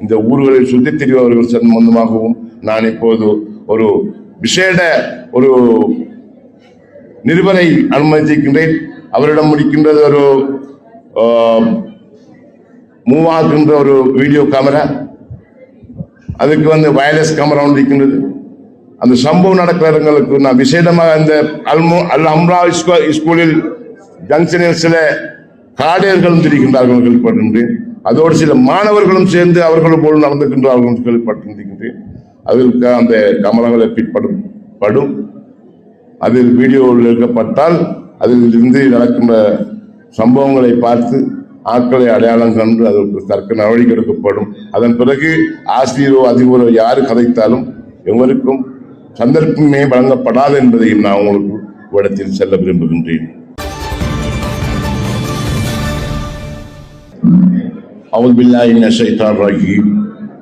இந்த ஊர்களில் சுற்றித் திரிபவர்கள் சம்பந்தமாகவும் நான் இப்போது ஒரு விசேட ஒரு நிருபரை அனுமதிக்கின்றேன். அவரிடம் முடிக்கின்றது ஒரு மூவ் ஆகின்ற ஒரு வீடியோ கேமரா, அதுக்கு வயர்லெஸ் கேமரா ஒன்று இருக்கின்றது. அந்த சம்பவம் நடக்கிற இடங்களுக்கு நான் விசேடமாக அந்த அல் அம்ரா ஸ்கூலில் ஜங்ஷனில் சில காடையர்களும் தெரிகின்றார்கள் கேள்விப்பட்டிருக்கின்றேன். அதோடு சில மாணவர்களும் சேர்ந்து அவர்களும் போல் நடந்துகின்றார்கள் கேள்விப்பட்டிருக்கின்றேன். அதற்கு அந்த கேமராவில் பிற்படும் அதில் வீடியோவில் எடுக்கப்பட்டால் அதில் இருந்து நடக்கின்ற சம்பவங்களை பார்த்து ஆட்களை அடையாளம் கண்டு அதற்கு தக்க நடவடிக்கை எடுக்கப்படும். அதன் பிறகு ஆசிரியரோ அதிபரோ யாரு கதைத்தாலும் எவருக்கும் சந்தர்ப்பமே வழங்கப்படாது என்பதையும் நான் உங்களுக்கு இடத்தில் செல்ல விரும்புகின்றேன். أعوذ بالله من الشيطان الرجيم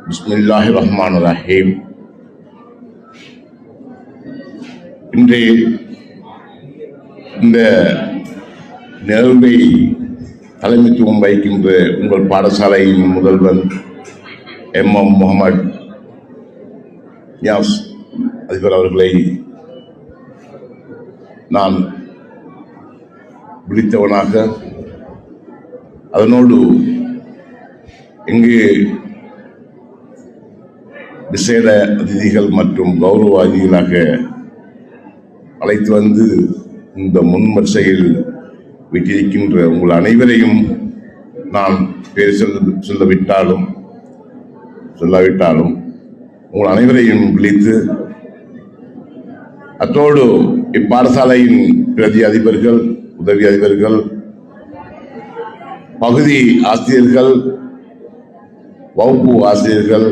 بسم الله الرحمن الرحيم. இன்றைய இந்த நிகழ்வை தலைமைத்துவம் வகிக்கின்ற உங்கள் பாடசாலையின் முதல்வன் முகமது நியாஸ் அதிபர் அவர்களை நான் விழித்தவனாக, அதனோடு இங்கு விசேட அதிதிகள் மற்றும் கௌரவ அதிதிகளாக அழைத்து வந்து இந்த முன்வரிசையில் வீட்டிருக்கின்ற உங்கள் அனைவரையும் நான் பேர் சொல்லாவிட்டாலும் உங்கள் அனைவரையும் விழித்து, அத்தோடு இப்பாடசாலையின் பிரதி அதிபர்கள், உதவி அதிபர்கள், பகுதி ஆசிரியர்கள், வகுப்பு ஆசிரியர்கள்,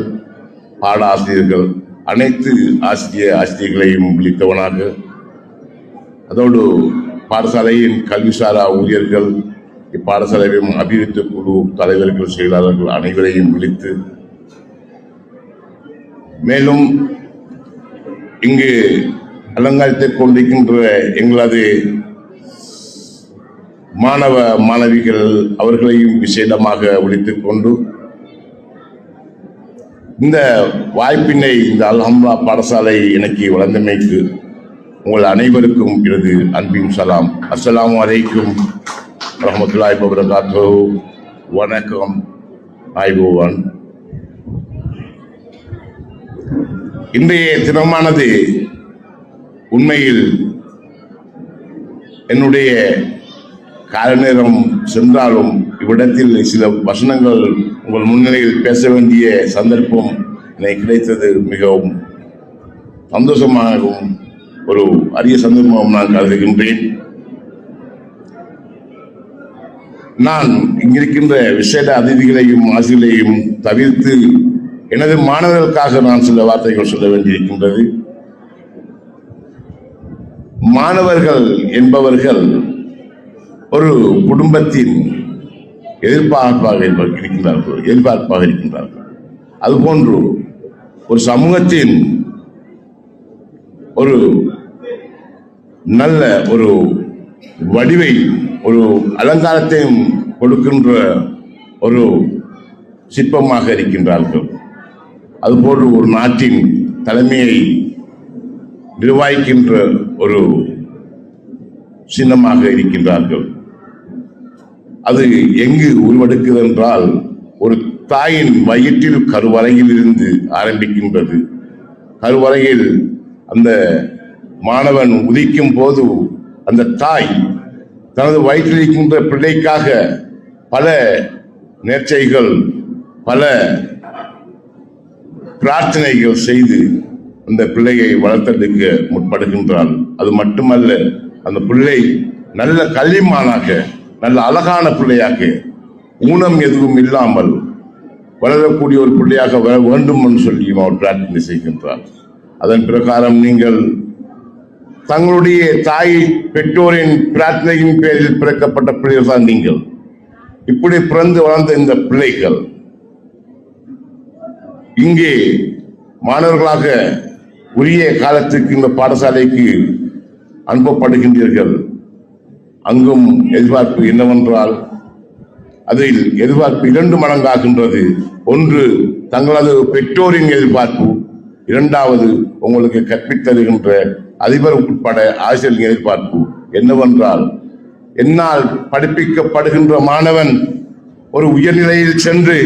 பாட ஆசிரியர்கள், அனைத்து ஆசிரியர்களையும் விழித்தவனாக, அதோடு பாடசாலையின் கல்விசாரா ஊழியர்கள், இப்பாடசாலையின் அபிவிருத்தி குழு தலைவர்கள், செயலாளர்கள் அனைவரையும் விழித்து, மேலும் இங்கு அலங்கரித்துக் கொண்டிருக்கின்ற எங்களது மாணவ மாணவிகள் அவர்களையும் விசேடமாக விழித்துக் கொண்டு, இந்த வாய்ப்பினை இந்த அல் அம்ரா பாடசாலை எனக்கு வழந்தமைக்கு உங்கள் அனைவருக்கும் எனது அன்பின் சலாம். அஸ்ஸலாமு அலைக்கும் வரஹ்மத்துல்லாஹி வபரகாத்துஹு. வணக்கம் ஆய்வோவன். இன்றைய தினமானது உண்மையில் என்னுடைய கால நேரம் சென்றாலும் இவ்விடத்தில் சில வசனங்கள் உங்கள் முன்னிலையில் பேச வேண்டிய சந்தர்ப்பம் எனக்கு கிடைத்தது மிகவும் சந்தோஷமாகவும் ஒரு அரிய சந்தர்ப்பம் நான் கருதுகின்றேன். நான் இங்கிருக்கின்ற விசேட அதிதிகளையும் ஆசிரியர்களையும் தவிர்த்து எனது மாணவர்களுக்காக நான் சில வார்த்தைகள் சொல்ல வேண்டியிருக்கின்றது. மாணவர்கள் என்பவர்கள் ஒரு குடும்பத்தின் எதிர்பார்ப்பாக இருக்கின்றார்கள். அதுபோன்று ஒரு சமூகத்தின் ஒரு நல்ல ஒரு வடிவை, ஒரு அலங்காரத்தையும் கொடுக்கின்ற ஒரு சிற்பமாக இருக்கின்றார்கள். அதுபோன்று ஒரு நாட்டின் தலைமையை நிர்வகிக்கின்ற ஒரு சின்னமாக இருக்கின்றார்கள். அது எங்கு உருவெடுக்கிறது என்றால், ஒரு தாயின் வயிற்றில் கருவறையில் இருந்து ஆரம்பிக்கின்றது. கருவறையில் அந்த மாணவன் உதிக்கும் போது அந்த தாய் தனது வயிற்றில் இருக்கின்ற பிள்ளைக்காக பல நேர்ச்சைகள், பல பிரார்த்தனைகள் செய்து அந்த பிள்ளையை வளர்த்தெடுக்க முற்படுகின்றாள். அது மட்டுமல்ல, அந்த பிள்ளை நல்ல கல்விமானாக, நல்ல அழகான பிள்ளையாக, ஊனம் எதுவும் இல்லாமல் வளரக்கூடிய ஒரு பிள்ளையாக வர வேண்டும் என்று சொல்லி அவர் பிரார்த்தனை செய்கின்றார். அதன் பிரகாரம் நீங்கள் தங்களுடைய தாய் பெற்றோரின் பிரார்த்தனையின் பேரில் பிறக்கப்பட்ட பிள்ளைகள் தான் நீங்கள். இப்படி பிறந்து வளர்ந்த இந்த பிள்ளைகள் இங்கே மாணவர்களாக உரிய காலத்துக்கு இந்த பாடசாலைக்கு அனுப்பப்படுகின்றீர்கள். அங்கும் எதிர்பார்ப்பு என்னவென்றால், அதில் எதிர்பார்ப்பு 2 மடங்காகின்றது. ஒன்று தங்களது பெற்றோரின் எதிர்பார்ப்பு, இரண்டாவது உங்களுக்கு கற்பித்தருகின்ற அதிபர் உட்பட ஆசிரியரின் எதிர்பார்ப்பு என்னவென்றால், என்னால் படிப்பிக்கப்படுகின்ற மாணவன் ஒரு உயர்நிலையில் சென்று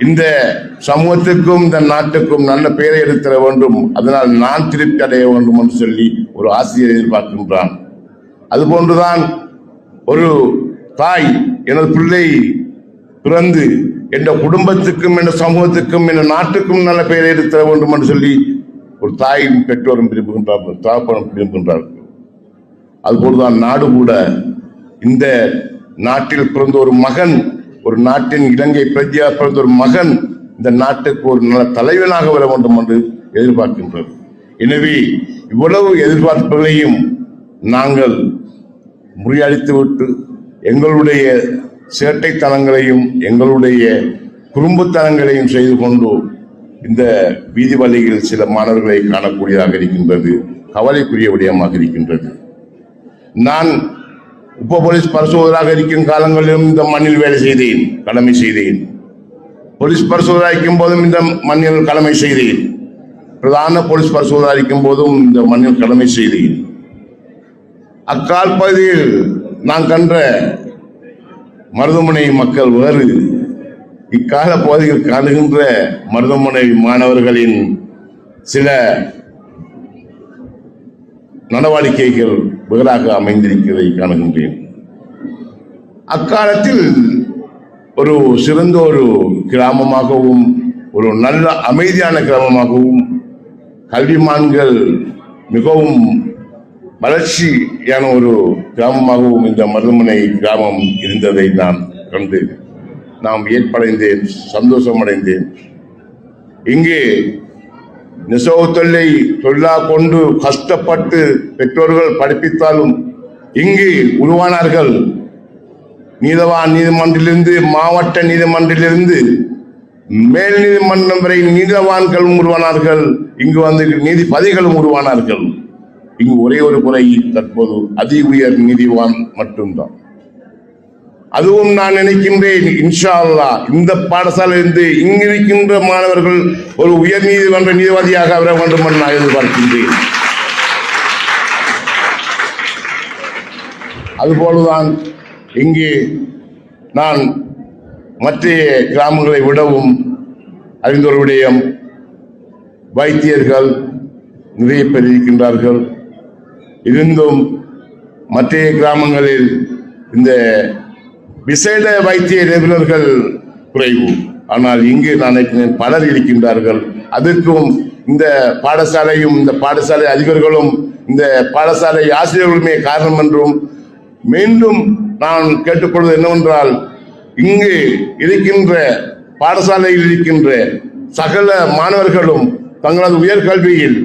இந்த சமூகத்துக்கும் இந்த நாட்டுக்கும் நல்ல பெயரை எடுத்துட வேண்டும், அதனால் நான் திருப்தி அடைய வேண்டும் என்று சொல்லி ஒரு ஆசிரியர் எதிர்பார்க்கின்றான். அதுபோன்றுதான் ஒரு தாய் எனது பிள்ளை பிறந்து என்ற குடும்பத்துக்கும் என்ற சமூகத்துக்கும் என்ற நாட்டுக்கும் நல்ல பெயரை எடுத்துட வேண்டும் என்று சொல்லி ஒரு தாயின் பெற்றோரும் விரும்புகின்றார்கள், தகப்பனும் விரும்புகின்றார்கள். அதுபோல்தான் நாடு கூட இந்த நாட்டில் பிறந்த ஒரு மகன், ஒரு நாட்டின் இலங்கை பிரஜையா பிறந்த ஒரு மகன் இந்த நாட்டுக்கு ஒரு நல்ல தலைவனாக வர வேண்டும் என்று எதிர்பார்க்கின்றது. எனவே இவ்வளவு எதிர்பார்ப்புகளையும் நாங்கள் முறியடித்துவிட்டு எங்களுடைய சேட்டைத்தனங்களையும் எங்களுடைய குறும்புத்தனங்களையும் செய்து கொண்டு இந்த வீதி வழியில் சில மாணவர்களை காணக்கூடியதாக இருக்கின்றது, கவலைக்குரிய விடயமாக இருக்கின்றது. நான் உப போலீஸ் பரிசோதராக இருக்கும் காலங்களிலும் இந்த மண்ணில் வேலை செய்தேன், கடமை செய்தேன். போலீஸ் பரிசோதராக்கும் போதும் இந்த மண்ணில் கடமை செய்தேன். பிரதான போலீஸ் பரிசோதராக்கும் போதும் இந்த மண்ணில் கடமை செய்தேன். அக்கால் பகுதியில் நான் கண்ட மருதமுனை மக்கள் வேறு, இக்கால பகுதியில் காணுகின்ற மருதமுனை மாணவர்களின் சில நடவடிக்கைகள் வேறாக அமைந்திருக்கிறதை காணுகின்றேன். அக்காலத்தில் ஒரு சிறந்த ஒரு கிராமமாகவும் ஒரு நல்ல அமைதியான கிராமமாகவும் கல்விமான்கள் மிகவும் வளர்ச்சியான ஒரு கிராமமாகவும் இந்த மருதமுனை கிராமம் இருந்ததை நான் கண்டு நாம் ஏற்படைந்தேன், சந்தோஷம் அடைந்தேன். இங்கே நெசவு தொழிலாக கொண்டு கஷ்டப்பட்டு பெற்றோர்கள் படிப்பித்தாலும் இங்கு உருவானார்கள். நீதவான் நீதிமன்றிலிருந்து மாவட்ட நீதிமன்றிலிருந்து மேல் நீதிமன்றம் வரை நீதவான்களும் உருவானார்கள். இங்கு வந்து நீதிபதிகளும் உருவானார்கள். இங்கு ஒரே ஒரு குறை, தற்போது அதி உயர் நீதிவான் மட்டும்தான். அதுவும் நான் நினைக்கின்றேன், இன்ஷா அல்லாஹ் இந்த பாடசாலையிலிருந்து இங்கு இருக்கின்ற மாணவர்கள் ஒரு உயர் நீதிமன்ற நீதிபதியாக வர வேண்டும் என்று நான் எதிர்பார்க்கின்றேன். அதுபோலதான் இங்கே நான் மற்ற கிராமங்களை விடவும் அறிந்த ஒரு விடயம், வைத்தியர்கள் நிறைய பேர் இருக்கின்றார்கள். இருந்தும் மற்ற கிராமங்களில் இந்த விசேட வைத்திய நிபுணர்கள் குறைவு. ஆனால் இங்கு நான் பலர் இருக்கின்றார்கள். அதற்கும் இந்த பாடசாலையும் இந்த பாடசாலை அதிபர்களும் இந்த பாடசாலை ஆசிரியர்களுமே காரணம் என்றும் மீண்டும் நான் கேட்டுக்கொள்வது என்னவென்றால், இங்கு இருக்கின்ற பாடசாலையில் இருக்கின்ற சகல மாணவர்களும் தங்களது உயர்கல்வியில்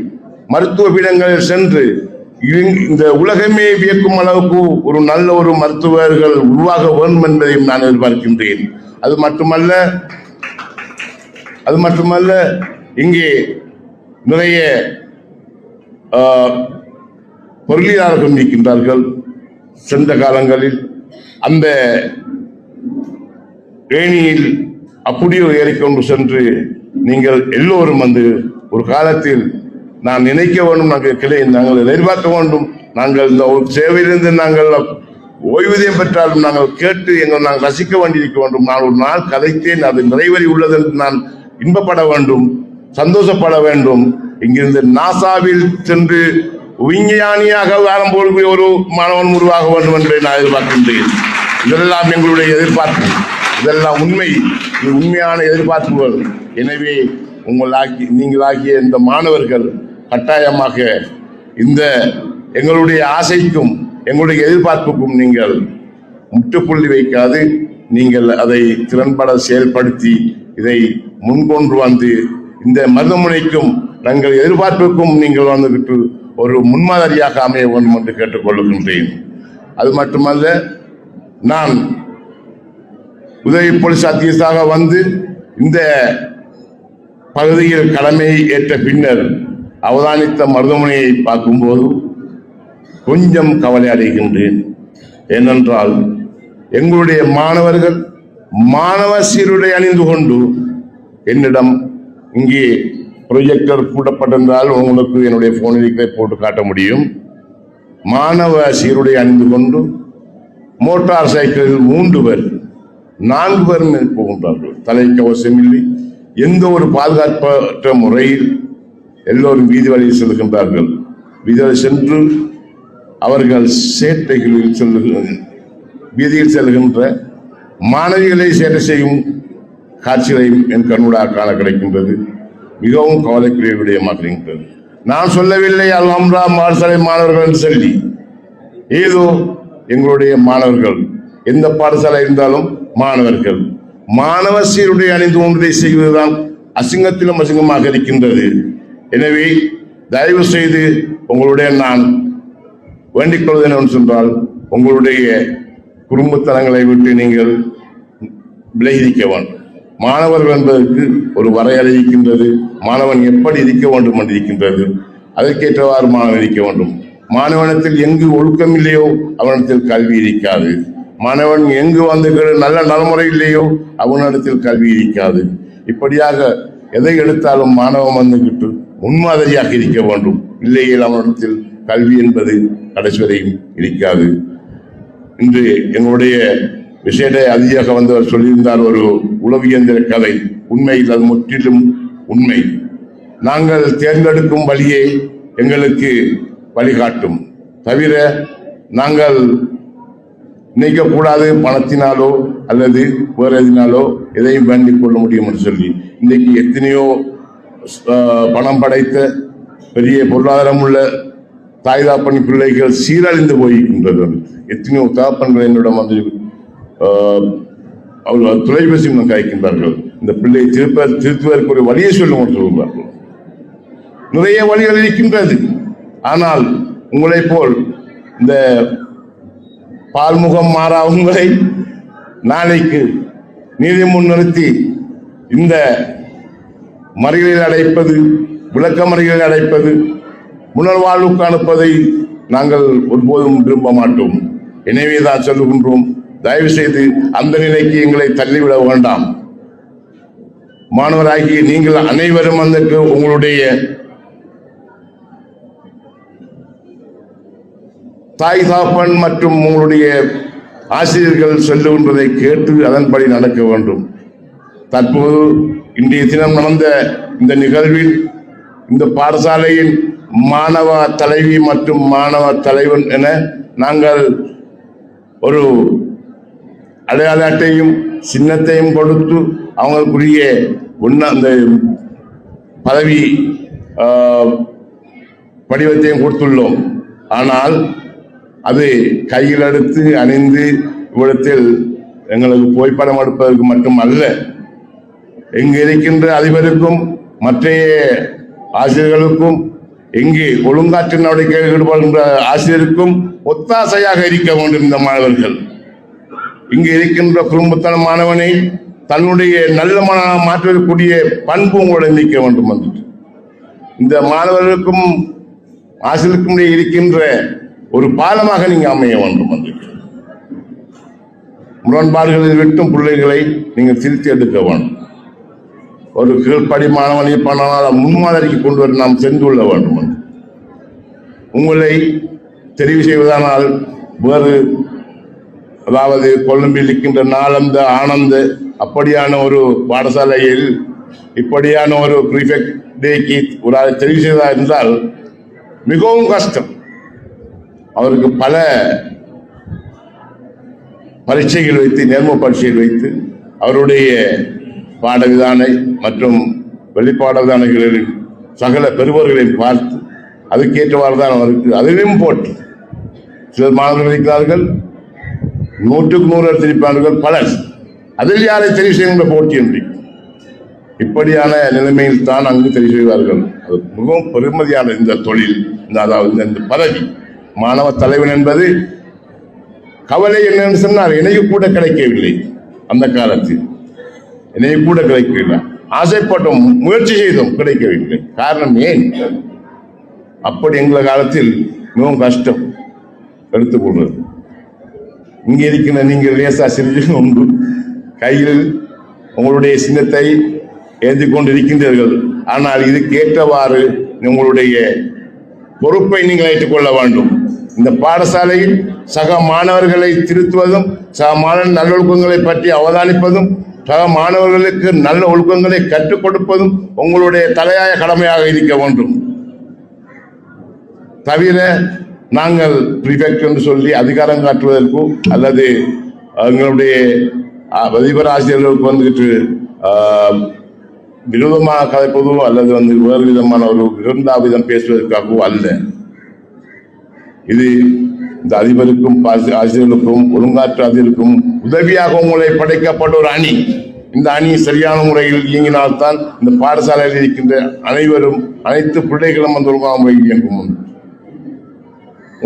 மருத்துவ பீடங்களில் சென்று இந்த உலகமே வியக்கும் அளவுக்கு ஒரு நல்ல ஒரு மருத்துவர்கள் உருவாக வேண்டும் என்பதையும் நான் எதிர்பார்க்கின்றேன். அது மட்டுமல்ல இங்கே நிறைய பொருளியலாளர்கள் இருக்கின்றார்கள். சென்ற காலங்களில் அந்த ஏணியில் அப்படியே ஏறிக்கொண்டு சென்று நீங்கள் எல்லோரும் வந்து ஒரு காலத்தில் நான் நினைக்க வேண்டும், நாங்கள் எதிர்பார்க்க வேண்டும், நாங்கள் இந்த சேவையிலிருந்து நாங்கள் ஓய்வூதியம் பெற்றாலும் நாங்கள் கேட்டு நாங்கள் ரசிக்க வேண்டியிருக்க வேண்டும். நான் ஒரு நாள் கதைத்தேன், அது நிறைவேறி உள்ளது என்று நான் இன்பப்பட வேண்டும், சந்தோஷப்பட வேண்டும். இங்கிருந்து நாசாவில் சென்று விஞ்ஞானியாக ஆரம்போது ஒரு மாணவன் உருவாக வேண்டும் என்று நான் எதிர்பார்க்கின்றேன். இதெல்லாம் எங்களுடைய எதிர்பார்ப்பு, இதெல்லாம் உண்மையான எதிர்பார்ப்புகள். எனவே நீங்களாகிய இந்த மாணவர்கள் கட்டாயமாக இந்த எங்களுடைய ஆசைக்கும் எங்களுடைய எதிர்பார்ப்புக்கும் நீங்கள் முற்றுப்புள்ளி வைக்காது, நீங்கள் அதை திறன்பட செயல்படுத்தி இதை முன்கொண்டு வந்து இந்த மருதமுனைக்கும் தங்கள் எதிர்பார்ப்புக்கும் நீங்கள் வந்துவிட்டு ஒரு முன்மாதிரியாக அமைய வேண்டும் என்று கேட்டுக்கொள்கின்றேன். அது மட்டுமல்ல, நான் உதவி போலீஸ் அத்தியட்சராக வந்து இந்த பகுதியில் கடமை ஏற்ற பின்னர் அவதானித்த மருதமுனையை பார்க்கும்போது கொஞ்சம் கவலை அடைகின்றேன். ஏனென்றால் எங்களுடைய மாணவர்கள் மாணவ சீருடை அணிந்து கொண்டு என்னிடம் இங்கே ப்ரொஜெக்டர் கூட்டப்பட்டிருந்தால் உங்களுக்கு என்னுடைய போனில் போட்டு காட்ட முடியும். மாணவ சீருடை அணிந்து கொண்டு மோட்டார் சைக்கிளில் 3 பேர் 4 பேர் போகின்றார்கள். தலைக்கவசம் இல்லை, எந்த ஒரு பாதுகாப்பற்ற முறையில் எல்லோரும் வீதி வழியில் செல்கின்றார்கள். வீதியில் சென்று அவர்கள் சேட்டைகளில் வீதியில் செல்கின்ற மாணவிகளை சேட்டை செய்யும் காட்சிகளையும் என் கண்ணூடாக காண கிடைக்கின்றது. மிகவும் கவலைக்குரிய விடயமாக இருக்கின்றது. நான் சொல்லவில்லை அல்ஹம்ரா பாடசாலை மாணவர்கள் என்று சொல்லி. ஏதோ எங்களுடைய மாணவர்கள், எந்த பாடசாலை இருந்தாலும் மாணவர்கள் மாணவ சீருடை அணிந்து ஒன்றை செய்வதுதான் அசிங்கத்திலும் அசிங்கமாக இருக்கின்றது. எனவே தயவு செய்து உங்களுடைய நான் வேண்டிக் கொள்வது என்னவென்று சொன்னால், உங்களுடைய குடும்பத்தனங்களை விட்டு நீங்கள் விலகிக்க வேண்டும். மாணவர்கள் என்பதற்கு ஒரு வரையறை இருக்கின்றது. மாணவன் எப்படி இருக்க வேண்டும் என்று இருக்கின்றது. அதற்கேற்றவாறு மாணவன் இருக்க வேண்டும். மாணவனத்தில் எங்கு ஒழுக்கம் இல்லையோ அவனிடத்தில் கல்வி இருக்காது. மாணவன் எங்கு வந்து நல்ல நடைமுறை இல்லையோ அவனிடத்தில் கல்வி இருக்காது. இப்படியாக எதை எடுத்தாலும் மாணவன் வந்துகிட்டு முன்மாதிரியாக இருக்க வேண்டும். இல்லையே அவனிடத்தில் கல்வி என்பது கடைசி வரையும் இருக்காது. இன்று எங்களுடைய விசேட அதிகாக வந்தவர் சொல்லியிருந்தார் ஒரு உளவியந்திர கதை. உண்மையில் அது முற்றிலும் உண்மை. நாங்கள் தேர்ந்தெடுக்கும் வழியே எங்களுக்கு வழிகாட்டும் தவிர நாங்கள் நினைக்கக்கூடாது பணத்தினாலோ அல்லது வேறு எதினாலோ எதையும் வேண்டிக் கொள்ள முடியும் என்று சொல்லி. இன்றைக்கு எத்தனையோ பணம் படைத்த பெரிய பொருளாதாரம் உள்ள தாய் தாப்பன் பிள்ளைகள் சீரழிந்து போயிருக்கின்றது. எத்தனையோ தாப்பன்கள் என்னிடம் வந்து அவர்கள் தொலைபேசி காய்க்கின்றார்கள். இந்த பிள்ளை திருத்துவதற்கு ஒரு வழியை சொல்லுவார்கள். நிறைய வழிகள் இருக்கின்றது. ஆனால் உங்களை போல் இந்த பால்முகம் மாறா உங்களை நாளைக்கு நீதி முன் நிறுத்தி இந்த மறியலில் அடைப்பது, விளக்க மறியலில் அடைப்பது, புனர்வாழ்வுக்கு அனுப்பதை நாங்கள் ஒருபோதும் விரும்ப மாட்டோம். எனவேதான் சொல்லுகின்றோம், தயவு செய்து அந்த நிலைக்கு எங்களை தள்ளிவிட வேண்டாம். மாணவராகிய நீங்கள் அனைவரும் அந்த உங்களுடைய தாய் தாப்பன் மற்றும் உங்களுடைய ஆசிரியர்கள் சொல்லுகின்றதை கேட்டு அதன்படி நடக்க வேண்டும். தற்போது இன்றைய தினம் நடந்த இந்த நிகழ்வில் இந்த பாடசாலையின் மாணவ தலைவி மற்றும் மாணவ தலைவன் என நாங்கள் ஒரு அடையாள அட்டையும் சின்னத்தையும் கொடுத்து அவங்களுக்குரிய அந்த பதவி படிவத்தையும் கொடுத்துள்ளோம். ஆனால் அது கையில் எடுத்து அணிந்து இவ்விடத்தில் எங்களுக்கு புகைப்படம் எடுப்பதற்கு மட்டுமல்ல, எங்கு இருக்கின்ற அதிபருக்கும் மற்றைய ஆசிரியர்களுக்கும் எங்கே ஒழுங்காற்று நடவடிக்கையில் ஈடுபடுகின்ற ஆசிரியருக்கும் ஒத்தாசையாக இருக்க வேண்டும். இந்த மாணவர்கள் இங்கு இருக்கின்ற குடும்பத்தன மாணவனை தன்னுடைய நல்ல மாணவனாக மாற்றக்கூடிய பண்பு உங்களுடன் நிற்க வேண்டும். வந்துட்டு இந்த மாணவர்களுக்கும் ஆசிரியருக்கும் இருக்கின்ற ஒரு பாலமாக நீங்க அமைய வேண்டும். வந்துட்டு முரண்பாடுகளில் விட்டும் பிள்ளைகளை நீங்கள் திருத்தி எடுக்க வேண்டும். ஒரு கீழ்ப்படி மாணவனை பண்ணால் முன்மாதிரிக்கு கொண்டு வர நாம் சென்று கொள்ள வேண்டும். உங்களை தெரிவு செய்வதானால் வேறு, அதாவது கொழும்பில் இருக்கின்ற நாளந்த ஆனந்த அப்படியான ஒரு பாடசாலையில் இப்படியான ஒரு பிரிஃபெக்ட் டேக்கு ஒரு ஆளை தெரிவு செய்வதா இருந்தால் மிகவும் கஷ்டம். அவருக்கு பல பரீட்சைகள் வைத்து, நேர்ம பரீட்சைகள் வைத்து அவருடைய பாடவிதானை மற்றும் வெளிப்பாடவிதானைகளில் சகல பெறுபவர்களையும் பார்த்து அதுக்கேற்றவாறு தான் அவருக்கு அதிலும் போட்டு சில மாணவர்கள் இருக்கிறார்கள் 100க்கு 100 எடுத்திருப்பார்கள் பலர். அதில் யாரை தெரிவு செய்கின்ற போட்டி என்று இப்படியான நிலைமையில் தான் அங்கு தெரிவு செய்வார்கள். அது மிகவும் பெருமதியான இந்த தொழில், அதாவது இந்த பதவி மாணவ தலைவன் என்பது கவலை என்னன்னு சொன்னால் எனக்கு கூட கிடைக்கவில்லை. அந்த காலத்தில் எனக்கு கூட கிடைக்கவில்லை. ஆசைப்பட்டோம், முயற்சி செய்தோம், கிடைக்கவில்லை. காரணம் ஏன்? அப்படி எங்கள் காலத்தில் மிகவும் கஷ்டம் எடுத்துக்கொள்வது. இங்கே இருக்கின்ற நீங்கள் லேசா சிறிது ஒன்று கையில் உங்களுடைய சின்னத்தை ஏந்தி கொண்டிருக்கின்றீர்கள். ஆனால் இதுக்கு ஏற்றவாறு உங்களுடைய பொறுப்பை நீங்கள் ஏற்றுக்கொள்ள வேண்டும். இந்த பாடசாலையில் சக மாணவர்களை திருத்துவதும், சக மாணவ நல்லொழுக்கங்களை பற்றி அவதானிப்பதும், சக மாணவர்களுக்கு நல்ல ஒழுக்கங்களை கற்றுக் கொடுப்பதும் உங்களுடைய தலையாய கடமையாக இருக்க வேண்டும். தவிர நாங்கள் பிரிஃபெக்ட் என்று சொல்லி அதிகாரம் காட்டுவதற்கோ அல்லது எங்களுடைய அதிபர் ஆசிரியர்களுக்கு வந்துட்டு விரோதமாக கதைப்பதோ அல்லது வேறு விதமான ஒரு விருந்தாவிதம் பேசுவதற்காகவோ அல்ல. இது இந்த அதிபருக்கும் ஆசிரியர்களுக்கும் ஒழுங்காற்றாதிகளுக்கும் உதவியாக உங்களை படைக்கப்பட்ட ஒரு அணி. இந்த அணி சரியான முறையில் இயங்கினால்தான் இந்த பாடசாலையில் இருக்கின்ற அனைத்து பிள்ளைகளும் அந்த ஒழுங்காக இயங்கும்.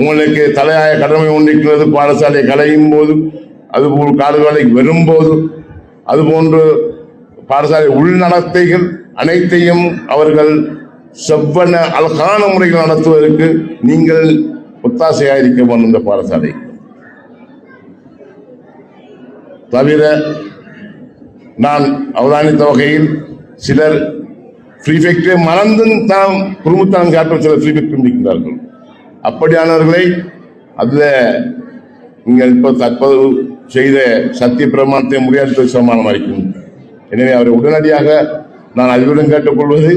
உங்களுக்கு தலையாய கடமை ஒன்றிருக்கிறது. பாடசாலை கலையும் போது, அதுபோல் காடுகளை வரும்போது, அதுபோன்று பாடசாலை உள்நடத்தைகள் அனைத்தையும் அவர்கள் செவ்வன அழகான முறையில் நடத்துவதற்கு நீங்கள் ஒத்தாசையாக இருக்க வேண்டும். இந்த பாடசாலை தவிர நான் அவதானித்த வகையில் சிலர் பிரிஃபெக்டை மறந்தும் தாம் குடும்பத்தான் காட்டும் சிலர் பிரிஃபெக்டும் இருக்கின்றார்கள். அப்படியானவர்களை அதில் நீங்கள் இப்போ தற்போது செய்த சத்திய பிரமாணத்தை முடியாத சமானமாக இருக்கும். எனவே அவரை உடனடியாக நான் அதிபருடன் கேட்டுக்கொள்வது,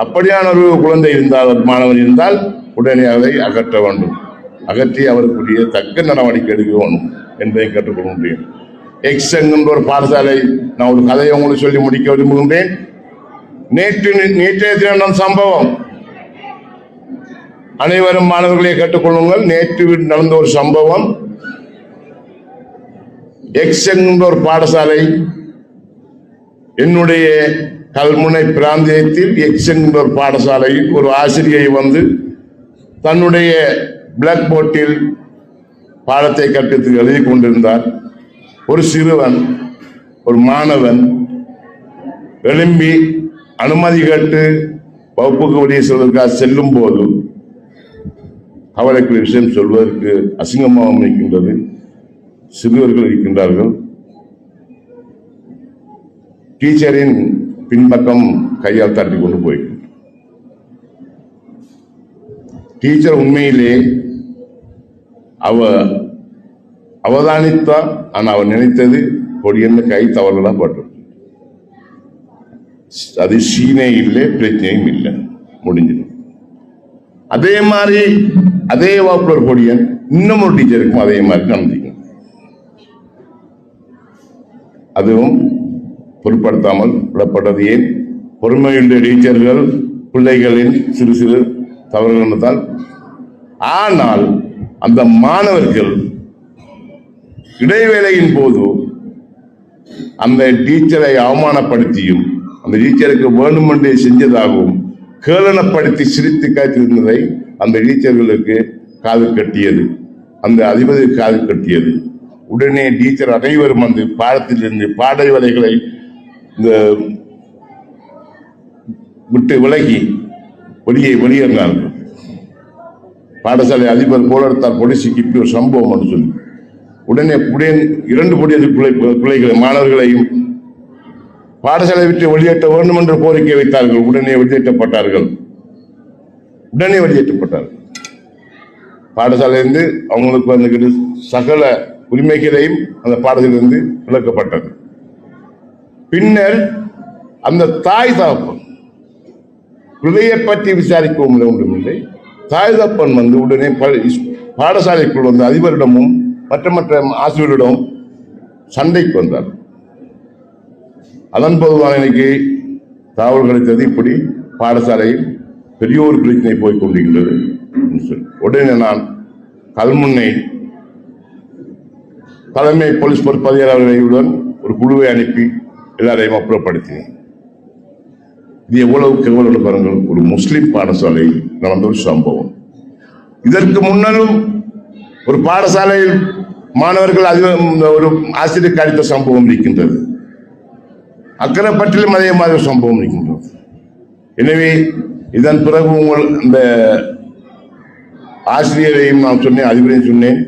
அப்படியான ஒரு குழந்தை இருந்தால், மாணவன் இருந்தால் உடனே அதை அகற்ற வேண்டும். அகற்றி அவருக்குரிய தக்க நடவடிக்கை எடுக்க வேண்டும் என்பதை கேட்டுக்கொள்ள முடியும். எக்ஸ் என்கின்ற ஒரு பாடசாலை, நான் ஒரு கதையை உங்களுக்கு சொல்லி முடிக்க விரும்புகின்றேன். நேற்றைய தினம் சம்பவம், அனைவரும் மாணவர்களை கேட்டுக்கொள்ளுங்கள். நேற்று நடந்த ஒரு சம்பவம். எக்ஸ் என்கின்ற ஒரு பாடசாலை, என்னுடைய கல்முனை பிராந்தியத்தில் எக்ஸ் என்கின்ற ஒரு பாடசாலையில் ஒரு ஆசிரியை வந்து தன்னுடைய பிளாக் போர்டில் பாடத்தை கற்பித்து எழுதி கொண்டிருந்தார். ஒரு சிறுவன், ஒரு மாணவன் எழும்பி அனுமதி கேட்டு வகுப்புக்கு வெளியே செல்வதற்காக செல்லும் போது அவளுக்கு விஷயம் சொல்வதற்கு அசிங்கமாக இருக்கின்றது. சிறுவர்கள் இருக்கின்றார்கள். டீச்சரின் பின்பக்கம் கையால் தட்டி கொண்டு போயிருக்கிறார். டீச்சர் உண்மையிலே அவதானித்தா, ஆனால் அவர் நினைத்தது பொடியன்னு கை தவறுதலா பட்டு. அது சீனே இல்லை, பிரச்சனையும் இல்லை, முடிஞ்சிடும். அதே மாதிரி அதே வகுப்புல ஒரு பொடியன் இன்னும் ஒரு டீச்சருக்கும் அதே மாதிரி நடந்தீங்க. அதுவும் பொருட்படுத்தாமல் விடப்பட்டது. ஏன்? பொறுமையுள்ள டீச்சர்கள் பிள்ளைகளின் சிறு சிறு தவறுகள் நடந்தால், ஆனால் அந்த மாணவர்கள் இடைவேளையின் போது அந்த டீச்சரை அவமானப்படுத்தியும் அந்த டீச்சருக்கு வேண்டுமென்றே செஞ்சதாகவும் கேளனப்படுத்தி சிரித்து காத்திருந்ததை அந்த டீச்சர்களுக்கு காது கட்டியது, அந்த அதிபதி காது கட்டியது. உடனே டீச்சர் அனைவரும் அந்த பாடத்திலிருந்து பாடை வலைகளை விட்டு விலகி வெளியேறினார்கள். பாடசாலை அதிபர் போலெடுத்தால் பொலிசுக்கு இப்படி ஒரு சம்பவம் என்று சொல்லி உடனே இரண்டு பிள்ளைகளை மாணவர்களையும் பாடசாலை விட்டு வெளியேற்ற வேண்டும் என்று கோரிக்கை வைத்தார்கள். உடனே வெளியேற்றப்பட்டார்கள். பாடசாலையிலிருந்து அவங்களுக்கு வந்து சகல உரிமைகளையும் அந்த பாடத்திலிருந்து விலக்கப்பட்டது. பின்னர் அந்த தாய் தகப்பன் பிள்ளையை பற்றி விசாரிக்கவும் ஒன்றுமில்லை. தாய் தகப்பன் வந்து உடனே பாடசாலைக்குள் வந்து அதிபரிடமும் மற்ற ஆசிரியரிடம் சண்டைக்கு வந்தார். அதன் பொதுவான இன்னைக்கு தகவல் கிடைத்தது, இப்படி பாடசாலையில் பெரிய ஒரு பிரச்சனை போய்கொண்டிருக்கிறது. உடனே நான் கல்முனை தலைமை போலீஸ் பொறுப்பதிகாரிகளுடன் ஒரு குழுவை அனுப்பி எல்லாரையும் அப்புறப்படுத்தினேன். இது எவ்வளவு பாருங்கள், ஒரு முஸ்லிம் பாடசாலையில் நடந்த ஒரு சம்பவம். இதற்கு முன்னரும் ஒரு பாடசாலையில் மாணவர்கள் ஒரு ஆசிரியர் அடித்த சம்பவம் இருக்கின்றது. அக்கரைப்பட்டிலும் அதே மாதிரி சம்பவம் இருக்கின்றது. எனவே இதன் பிறகு இந்த ஆசிரியரையும் நான் சொன்னேன், அதிபரையும் சொன்னேன்,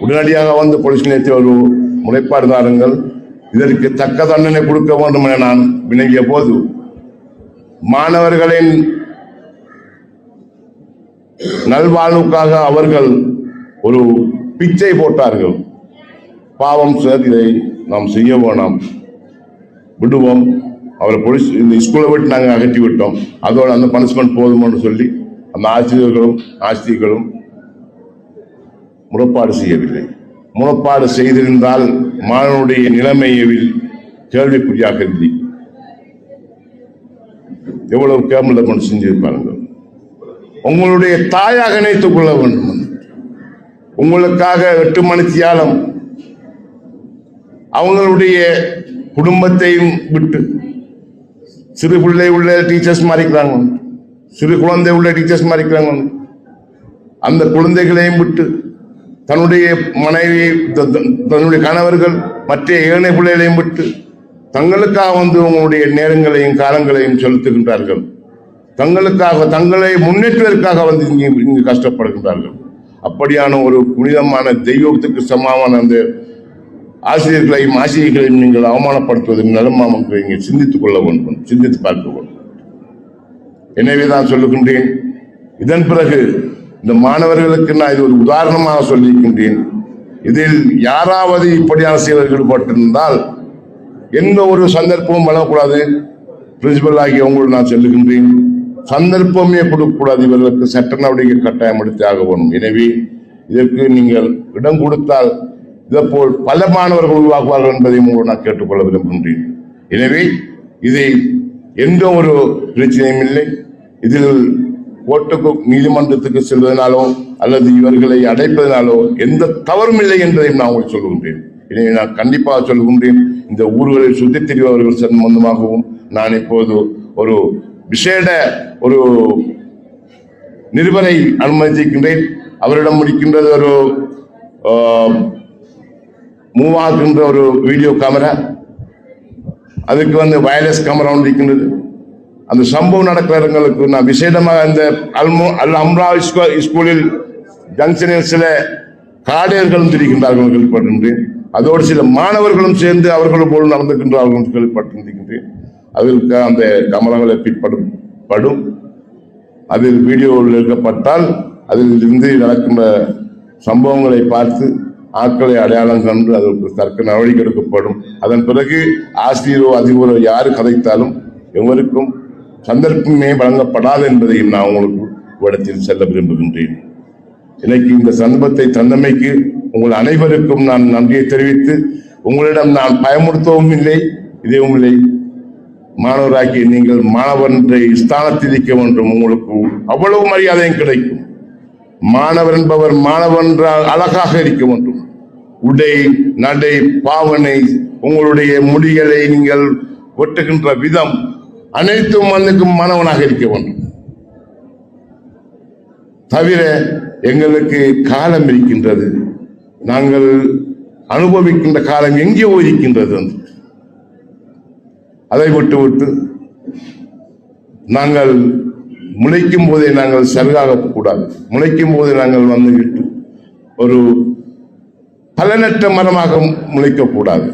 உடனடியாக வந்து போலீஸ் நிலையத்தில் ஒரு முறைப்பாடு தாருங்கள், இதற்கு தக்க தண்டனை கொடுக்க வேண்டும் என நான் வினவிய போது மாணவர்களின் நல்வாழ்வுக்காக அவர்கள் ஒரு பிச்சை போட்டார்கள். பாவம் சார், இதை நாம் செய்ய வேணாம், விடுவோம், அவரை போலீஸ் இந்த ஸ்கூலை விட்டு நாங்கள் அகற்றி விட்டோம், அதோட அந்த பனிஷ்மெண்ட் போதும்னு சொல்லி அந்த ஆசிரியர்களும் முறைப்பாடு செய்யவில்லை. முறைப்பாடு செய்திருந்தால் மாணவனுடைய நிலைமையில் கேள்விக்குறியாக இருந்து எவ்வளவு கேமலம் செஞ்சிருப்பாங்க. உங்களுடைய தாயாக நினைத்துக் கொள்ள வேண்டும். உங்களுக்காக 8 மணித்தியாலம் அவங்களுடைய குடும்பத்தையும் விட்டு சிறு பிள்ளை உள்ள டீச்சர்ஸ் மாறிக்கிறாங்க, சிறு குழந்தை உள்ள டீச்சர்ஸ் மாறிக்கிறாங்க. அந்த குழந்தைகளையும் விட்டு தன்னுடைய மனைவி, தன்னுடைய கணவர்கள், மற்ற ஏழை பிள்ளைகளையும் விட்டு தங்களுக்காக உங்களுடைய நேரங்களையும் காலங்களையும் செலுத்துகின்றார்கள். தங்களுக்காக, தங்களை முன்னேற்றுவதற்காக இங்கு கஷ்டப்படுகின்றார்கள். அப்படியான ஒரு புனிதமான தெய்வத்துக்கு சமமான அந்த ஆசிரியர்களையும் நீங்கள் அவமானப்படுத்துவது நலமாம் என்று இங்கே சிந்தித்துக் கொள்ள வேண்டும், சிந்தித்து பார்க்க வேண்டும். எனவேதான் சொல்லுகின்றேன். இதன் பிறகு இந்த மாணவர்களுக்கு நான் இது ஒரு உதாரணமாக சொல்லியிருக்கின்றேன். இதில் யாராவது இப்படியான செயல்களில் ஈடுபட்டிருந்தால் எந்த ஒரு சந்தர்ப்பமும் வழங்கக்கூடாது. பிரின்சிபல் ஆகிய உங்களுக்கு நான் சொல்லுகின்றேன், சந்தர்ப்பமே கொடுக்கக்கூடாது. இவர்களுக்கு சட்ட நடவடிக்கை கட்டாயம் எடுத்தாக வேண்டும். எனவே இதற்கு நீங்கள் இடம் கொடுத்தால் இதேபோல் பல மாணவர்கள் உருவாக்குவார்கள் என்பதை மூலம் நான் கேட்டுக்கொள்ள விரும்புகின்றேன். எனவே இதை எந்த ஒரு பிரச்சனையும் இல்லை. இதில் கோர்ட்டுக்கு, நீதிமன்றத்துக்கு செல்வதனாலோ அல்லது இவர்களை அடைப்பதனாலோ எந்த தவறும் இல்லை என்பதையும் நான் உங்களுக்கு சொல்லுகின்றேன். எனவே நான் கண்டிப்பாக சொல்லுகின்றேன், இந்த ஊர்களில் சுற்றித் திரிபவர்கள் சம்பந்தமாகவும் நான் இப்போது ஒரு விசேட ஒரு நிருபரை அனுமதிக்கின்றேன். அவரிடம் முடிக்கின்றது ஒரு மூவ் ஆகின்ற ஒரு வீடியோ கேமரா, அதுக்கு வயர்லெஸ் கேமரா ஒன்று இருக்கின்றது. அந்த சம்பவம் நடக்கிற இடங்களுக்கு நான் விசேடமாக அந்த அல் அம்ரா ஸ்கூலில் ஜங்ஷனில் சில காடையர்களும் திரிகின்றார்கள் கேள்விப்பட்டிருக்கின்றேன். அதோடு சில மாணவர்களும் சேர்ந்து அவர்களும் போல் நடந்துகின்றார்கள் கேள்விப்பட்டிருக்கின்றேன். அதற்கு அந்த கேமராவில் படும் அதில் வீடியோவில் எடுக்கப்பட்டால் அதில் இருந்து நடக்கின்ற சம்பவங்களை பார்த்து ஆட்களை அடையாளம் கண்டு அதற்கு தக்க நடவடிக்கை எடுக்கப்படும். அதன் பிறகு ஆசிரியரோ அதிபரோ யாரு கதைத்தாலும் எவருக்கும் சந்தர்ப்பமே வழங்கப்படாது என்பதையும் நான் உங்களுக்கு இடத்தில் செல்ல விரும்புகின்றேன். எனக்கு இந்த சந்தர்ப்பத்தை தந்தமைக்கு உங்கள் அனைவருக்கும் நான் நன்றியை தெரிவித்து, உங்களிடம் நான் பயமுறுத்தவும் இல்லை, இதுவும் இல்லை. மாணவராகிய நீங்கள் மாணவன் ஸ்தானத்தில் இருக்க வேண்டும். உங்களுக்கு அவ்வளவு மரியாதையும் கிடைக்கும். மாணவர் என்பவர் மாணவன் அழகாக இருக்க வேண்டும். உடை, நடை, பாவனை, உங்களுடைய முடிகளை நீங்கள் வெட்டுகின்ற விதம் அனைத்தும் மண்ணுக்கும் மாணவனாக இருக்க வேண்டும். தவிர எங்களுக்கு காலம் இருக்கின்றது, நாங்கள் அனுபவிக்கின்ற காலம் எங்கேயோ இருக்கின்றது. அதை விட்டு நாங்கள் முளைக்கும் போதே நாங்கள் சருகாக கூடாது. முளைக்கும் போதே நாங்கள் வந்துவிட்டு ஒரு பலனற்ற மரமாக முளைக்கக்கூடாது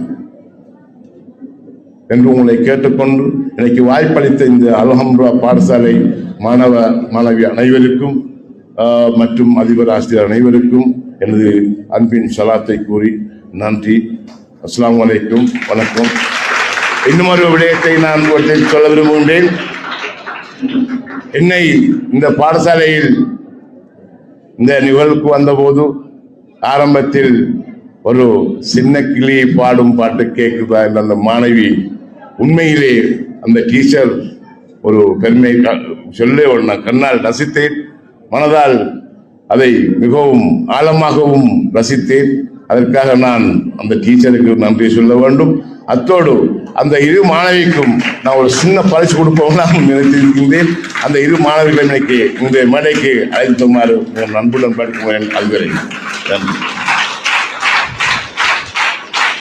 என்று உங்களை கேட்டுக்கொண்டு, எனக்கு வாய்ப்பளித்த இந்த அல்ஹம்துலில்லா பாடசாலை மாணவ மாணவி அனைவருக்கும் மற்றும் அதிபர் ஆசிரியர் அனைவருக்கும் எனது அன்பின் சலாத்தை கூறி நன்றி. அஸ்ஸலாமு அலைக்கும், வணக்கம். இன்னும் ஒரு விடயத்தை நான் சொல்ல விரும்புகின்றேன். என்னை இந்த பாடசாலையில் இந்த நிகழ்வுக்கு வந்தபோது ஆரம்பத்தில் ஒரு சின்ன கிளி பாடும் பாட்டு கேட்குதா என்ற அந்த மாணவி, உண்மையிலே அந்த டீச்சர் ஒரு பெருமை சொல்ல நான் கண்ணால் ரசித்தேன், மனதால் அதை மிகவும் ஆழமாகவும் ரசித்தேன். அதற்காக நான் அந்த டீச்சருக்கு நன்றி சொல்ல வேண்டும். அத்தோடு அந்த இரு மாணவிக்கும் நான் ஒரு சின்ன பரிசு கொடுப்போம் நான் நினைத்திருக்கின்றேன். அந்த இரு மாணவிகளை இந்த மேடைக்கு அழைத்துமாறு நண்புடன் படிக்கும் அதுவரை நன்றி.